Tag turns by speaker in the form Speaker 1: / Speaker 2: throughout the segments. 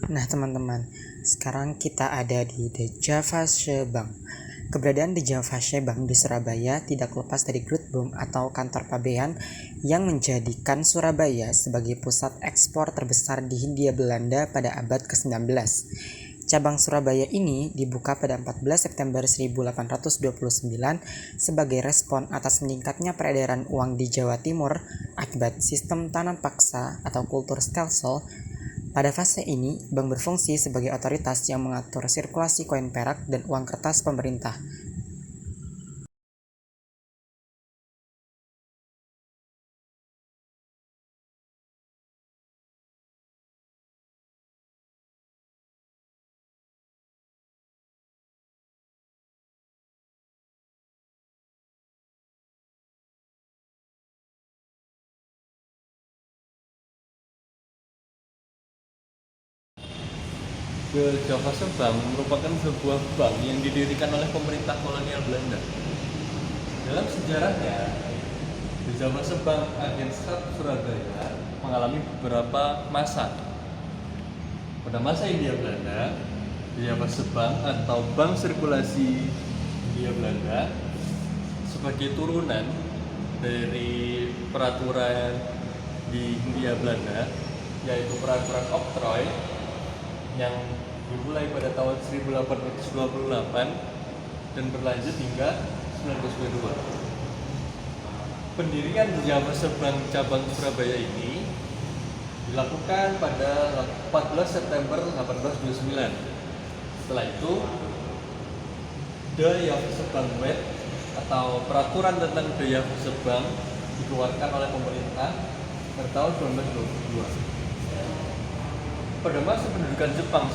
Speaker 1: Nah teman-teman, sekarang kita ada di The Javasche Bank. Keberadaan The Javasche Bank di Surabaya tidak lepas dari Grootboom atau kantor pabean yang menjadikan Surabaya sebagai pusat ekspor terbesar di Hindia Belanda pada abad ke-19. Cabang Surabaya ini dibuka pada 14 September 1829 sebagai respon atas meningkatnya peredaran uang di Jawa Timur akibat sistem tanam paksa atau kultur stelsel. Pada fase ini, bank berfungsi sebagai otoritas yang mengatur sirkulasi koin perak dan uang kertas pemerintah.
Speaker 2: The Javasche Bank merupakan sebuah bank yang didirikan oleh pemerintah kolonial Belanda. Dalam sejarahnya, The Javasche Bank Agentschap Surabaya mengalami beberapa masa. Pada masa Hindia Belanda, The Javasche Bank atau Bank Sirkulasi Hindia Belanda sebagai turunan dari peraturan di Hindia Belanda, yaitu peraturan Oktrooi yang dimulai pada tahun 1828 dan berlanjut hingga 1922. Pendirian Javasche Bank cabang Surabaya ini dilakukan pada 14 September 1829. Setelah itu, The Javasche Bank Wet atau peraturan tentang The Javasche Bank dikeluarkan oleh pemerintah pada tahun 1922. Pada masa pendudukan Jepang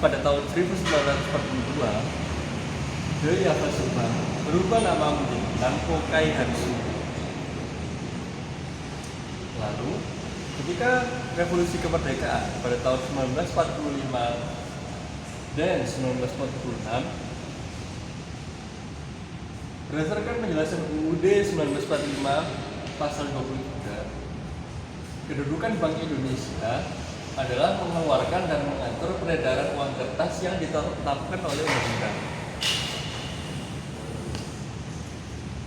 Speaker 2: pada tahun 1942, The Javasche Bank berubah nama menjadi Banko Kaihatsu. Lalu, ketika Revolusi Kemerdekaan pada tahun 1945 dan 1946, berdasarkan penjelasan UUD 1945 pasal 23, kedudukan Bank Indonesia adalah mengeluarkan dan mengatur peredaran uang kertas yang ditetapkan oleh undang-undang.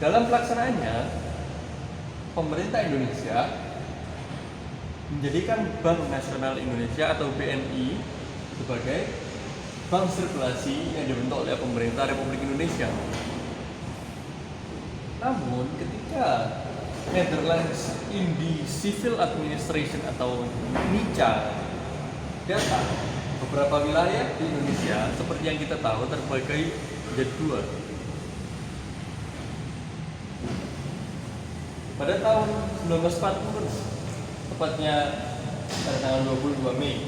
Speaker 2: Dalam pelaksanaannya, pemerintah Indonesia menjadikan Bank Nasional Indonesia atau BNI sebagai bank sirkulasi yang dibentuk oleh pemerintah Republik Indonesia. Namun, ketika Netherlands Indië Civil Administration atau NICA datang, beberapa wilayah di Indonesia seperti yang kita tahu terbagi menjadi dua. Pada tahun 1940, tepatnya pada tanggal 22 Mei,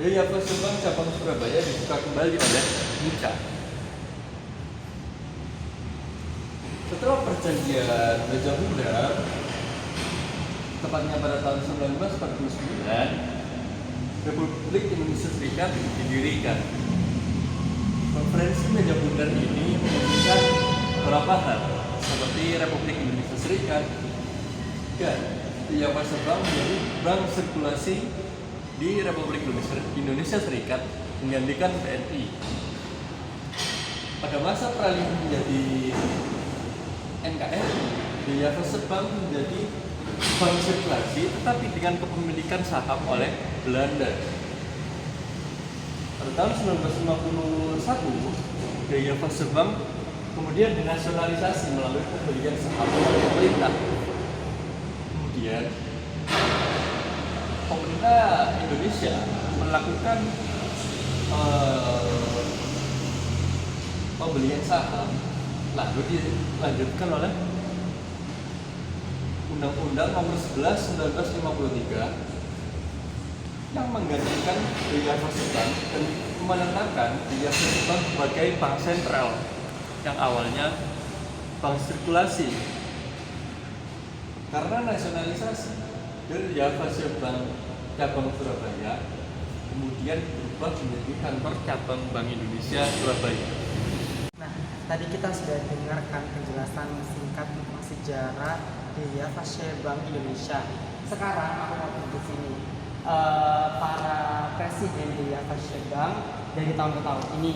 Speaker 2: The Javasche Bank cabang Surabaya dibuka kembali oleh NICA. Setelah perjanjian Gajah Mada, tepatnya pada tahun 1949, Republik Indonesia Serikat didirikan. Konferensi Gajah Mada ini memutuskan beberapa hal, seperti Republik Indonesia Serikat dan The Javasche Bank menjadi bank sirkulasi di Republik Indonesia Serikat menggantikan BNI. Pada masa peralihan menjadi NKRI, The Javasche Bank menjadi bank sirkulasi tetapi dengan kepemilikan saham oleh Belanda. Pada tahun 1951, The Javasche Bank kemudian dinasionalisasi melalui pembelian saham oleh pemerintah. Kemudian pemerintah Indonesia melakukan pembelian saham, lalu dilanjutkan oleh Undang-Undang Nomor 11 1953 yang menggantikan The Javasche Bank dan menetapkan The Javasche Bank sebagai bank sentral yang awalnya bank sirkulasi. Karena nasionalisasi, The Javasche Bank cabang Surabaya kemudian berubah menjadi kantor cabang Bank Indonesia Surabaya.
Speaker 1: Nah, tadi kita sudah dengarkan penjelasan singkat tentang sejarah The Javasche Bank Indonesia. Sekarang aku mau ke sini. para presiden di Javash Bank dari tahun ke tahun. Ini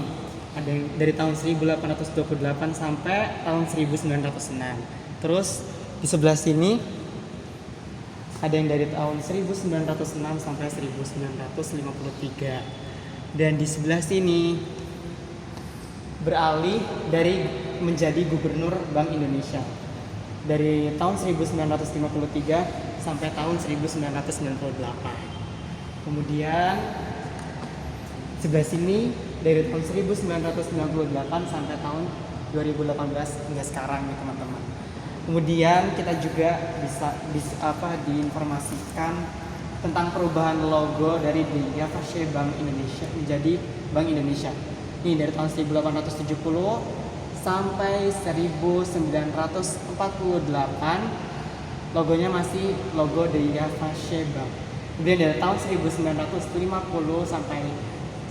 Speaker 1: ada yang dari tahun 1828 sampai tahun 1906. Terus di sebelah sini ada yang dari tahun 1906 sampai 1953. Dan di sebelah sini beralih dari menjadi gubernur Bank Indonesia dari tahun 1953 sampai tahun 1998. Kemudian sebelah sini dari tahun 1998 sampai tahun 2018 hingga sekarang nih teman-teman. Kemudian kita juga bisa diinformasikan tentang perubahan logo dari Javash Bank Indonesia menjadi Bank Indonesia. Ini dari tahun 1870 sampai 1948 logonya masih logo dari Javash Bank. Kemudian dari tahun 1950 sampai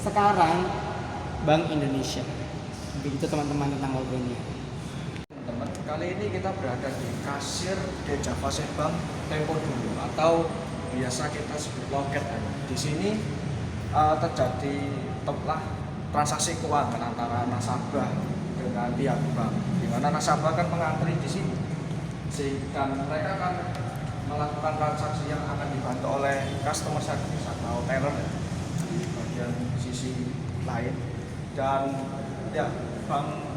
Speaker 1: sekarang Bank Indonesia. Begitu teman-teman tentang logonya.
Speaker 3: Teman-teman, kali ini kita berada di kasir di Javash Bank Tempo Dulu atau biasa kita sebut loket. Di sini terjadi transaksi keuangan antara nasabah dengan pihak bank, di mana nasabah kan mengantri di sini, sehingga mereka akan melakukan transaksi yang akan dibantu oleh customer service atau teller di bagian sisi lain. Dan ya, bank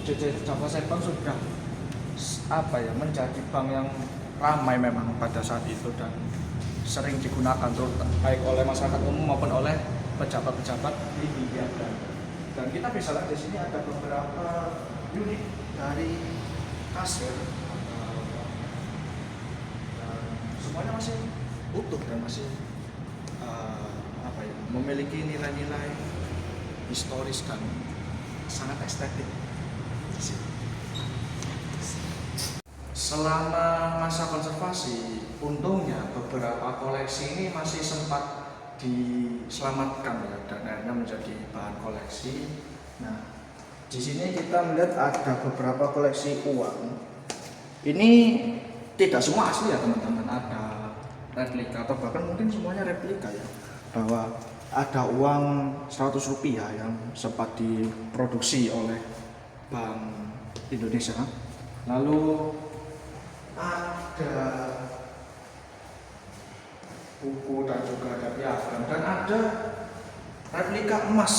Speaker 3: Javash Bank sudah menjadi bank yang ramai memang pada saat itu dan sering digunakan baik oleh masyarakat umum maupun oleh pejabat-pejabat di India. Dan kita bisa lihat di sini ada beberapa unit dari kasir dan semuanya masih utuh dan masih memiliki nilai-nilai historis dan sangat estetik. Selama masa konservasi, untungnya beberapa koleksi ini masih sempat diselamatkan ya, dan akhirnya menjadi bahan koleksi. Nah, di sini kita melihat ada beberapa koleksi uang. Ini tidak semua asli ya teman-teman, ada replika atau bahkan mungkin semuanya replika ya. Bahwa ada uang 100 rupiah yang sempat diproduksi oleh Bank Indonesia. Lalu ada buku dan juga ada piagam dan ada replika emas.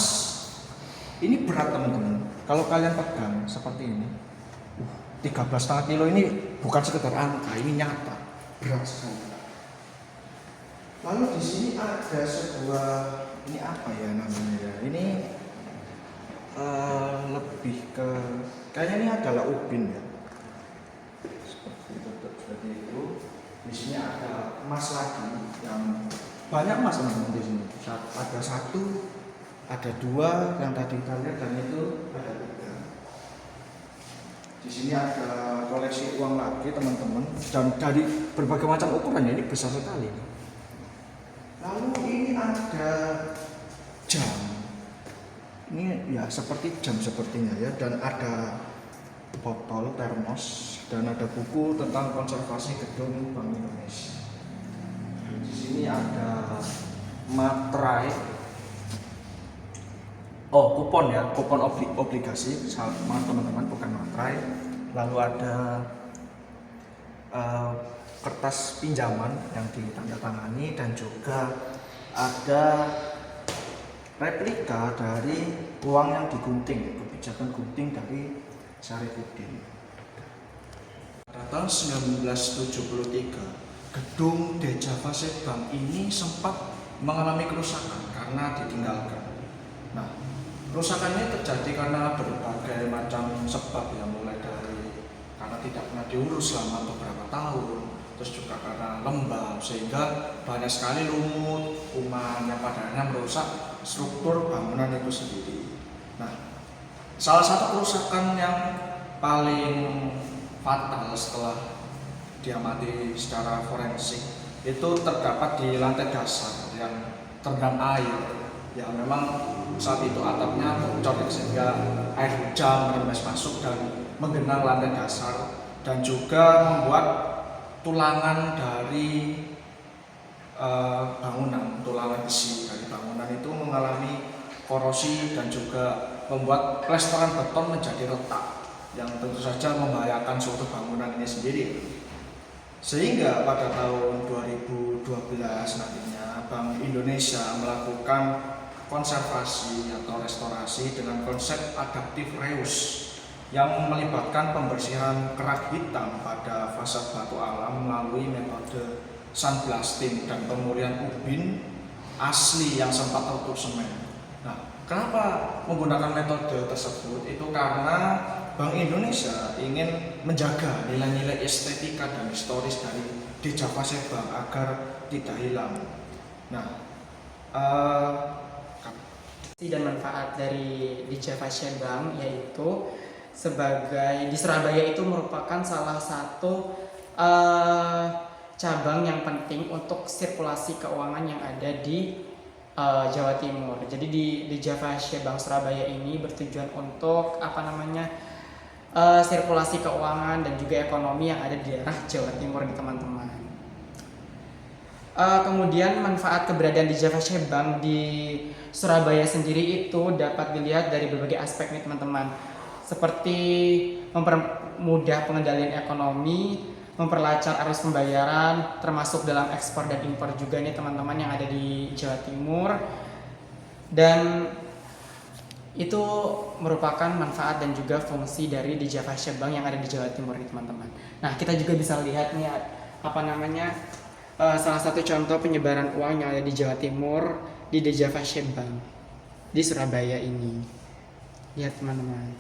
Speaker 3: Ini berat teman-teman. Kalau kalian pegang seperti ini, 13,5 kilo ini bukan sekedar angka, ini nyata, berat sekali. Lalu di sini ada sebuah, ini apa ya namanya ya? Ini lebih ke kayaknya ini adalah ubin ya. Seperti itu. Di sini ada emas lagi yang banyak emas teman-teman di sini. Ada 1, ada 2 yang tadi kita lihat dan itu ada 3. Di sini ada koleksi uang lagi teman-teman dan dari berbagai macam ukuran, ini besar sekali. Lalu ini ada jam. Ini ya seperti jam sepertinya ya, dan ada botol termos dan ada buku tentang konservasi gedung Bank Indonesia. Di sini ada materai, kupon ya, kupon obligasi sama teman-teman, bukan materai. Lalu ada kertas pinjaman yang ditandatangani dan juga ada replika dari uang yang digunting, kebijakan gunting dari Syarifuddin. Pada tahun 1973, gedung Javash Bank ini sempat mengalami kerusakan karena ditinggalkan. Nah, kerusakan ini terjadi karena berbagai macam sebab ya, mulai dari karena tidak pernah diurus selama beberapa tahun, terus juga karena lembab sehingga banyak sekali lumut, kuman yang pada akhirnya merusak struktur bangunan itu sendiri. Nah, salah satu kerusakan yang paling fatal setelah diamati secara forensik itu terdapat di lantai dasar yang terendam air. Ya memang saat itu atapnya bocor sehingga air hujan menerima masuk dan menggenang lantai dasar dan juga membuat tulangan dari bangunan, tulangan besi dari bangunan itu mengalami korosi dan juga membuat plesteran beton menjadi retak yang tentu saja membahayakan suatu bangunan ini sendiri. Sehingga pada tahun 2012 nantinya Bank Indonesia melakukan konservasi atau restorasi dengan konsep adaptif reus yang melibatkan pembersihan kerak hitam pada fasad batu alam melalui metode sandblasting dan pemurnian ubin asli yang sempat tertutup semen. Nah, kenapa menggunakan metode tersebut? Itu karena Bank Indonesia ingin menjaga nilai-nilai estetika dan historis dari di Java Sebang agar tidak hilang. Nah,
Speaker 1: dan manfaat dari di Java Sebang yaitu sebagai di Surabaya itu merupakan salah satu cabang yang penting untuk sirkulasi keuangan yang ada di Jawa Timur. Jadi di Java Sebang Surabaya ini bertujuan untuk sirkulasi keuangan dan juga ekonomi yang ada di daerah Jawa Timur nih teman-teman. Kemudian manfaat keberadaan di Java Sebang di Surabaya sendiri itu dapat dilihat dari berbagai aspek nih teman-teman, seperti mempermudah pengendalian ekonomi, memperlancar arus pembayaran, termasuk dalam ekspor dan impor juga nih teman-teman yang ada di Jawa Timur. Dan itu merupakan manfaat dan juga fungsi dari di Java Sebang yang ada di Jawa Timur nih teman-teman. Nah, kita juga bisa lihat nih salah satu contoh penyebaran uang yang ada di Jawa Timur di Java Sebang di Surabaya ini. Lihat teman-teman.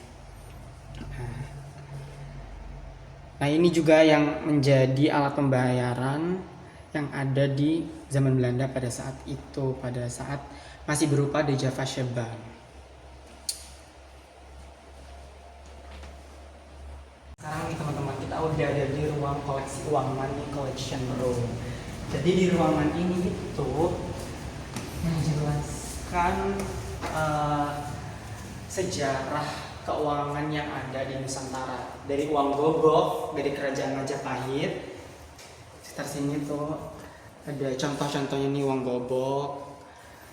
Speaker 1: Nah, ini juga yang menjadi alat pembayaran yang ada di zaman Belanda pada saat itu, pada saat masih berupa di Java Sebang. Sekarang nih teman-teman, kita udah ada di ruang koleksi uang money collection room. Jadi di ruangan ini itu menjelaskan sejarah keuangan yang ada di Nusantara, dari uang gogok dari kerajaan Majapahit. Sekitar sini tuh ada contoh-contohnya nih uang gogok.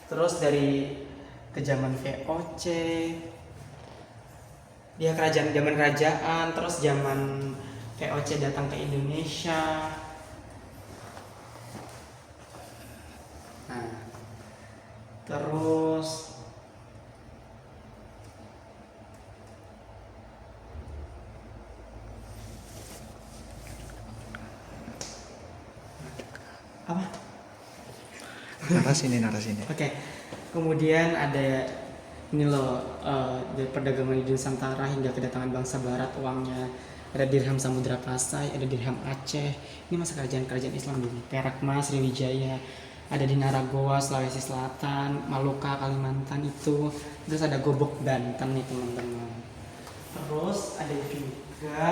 Speaker 1: Terus dari ke zaman VOC, dia zaman kerajaan, terus zaman VOC datang ke Indonesia. Nah, terus apa?
Speaker 3: narasi ini.
Speaker 1: Oke. Kemudian ada ini loh, dari perdagangan di Nusantara hingga kedatangan bangsa Barat uangnya. Ada dirham Samudra Pasai, ada dirham Aceh. Ini masa kerajaan Islam dulu. Perak Mas, Sriwijaya. Ada di Naragoa, Sulawesi Selatan, Maluka, Kalimantan itu. Terus ada Gobok Banten nih teman-teman. Terus ada juga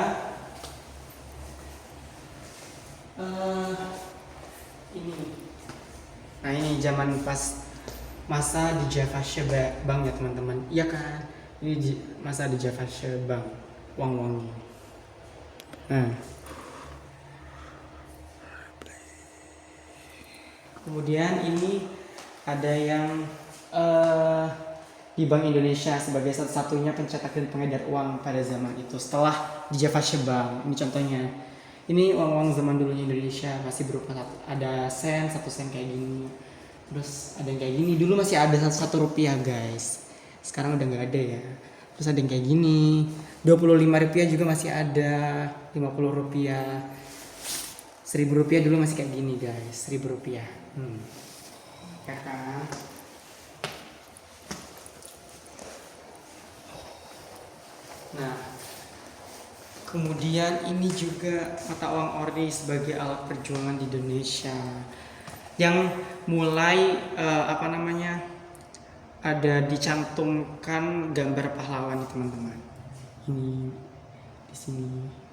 Speaker 1: ini. Nah, ini zaman pas masa di Java Sebang ya teman-teman. Iya kan? Ini masa di Java Sebang, uang-uangnya. Nah, kemudian ini ada yang di Bank Indonesia sebagai satu-satunya pencetak dan pengedar uang pada zaman itu setelah di Java Sebang. Ini contohnya. Ini uang-uang zaman dulunya Indonesia masih berupa ada sen, 1 sen kayak gini. Terus ada yang kayak gini. Dulu masih ada 1 rupiah guys. Sekarang udah nggak ada ya. Terus ada yang kayak gini. 25 rupiah juga masih ada. 50 rupiah. 1000 rupiah dulu masih kayak gini guys. 1000 rupiah. Ya kan? Nah, kemudian ini juga mata uang ori sebagai alat perjuangan di Indonesia yang mulai ada dicantumkan gambar pahlawan nih teman-teman. Ini di sini.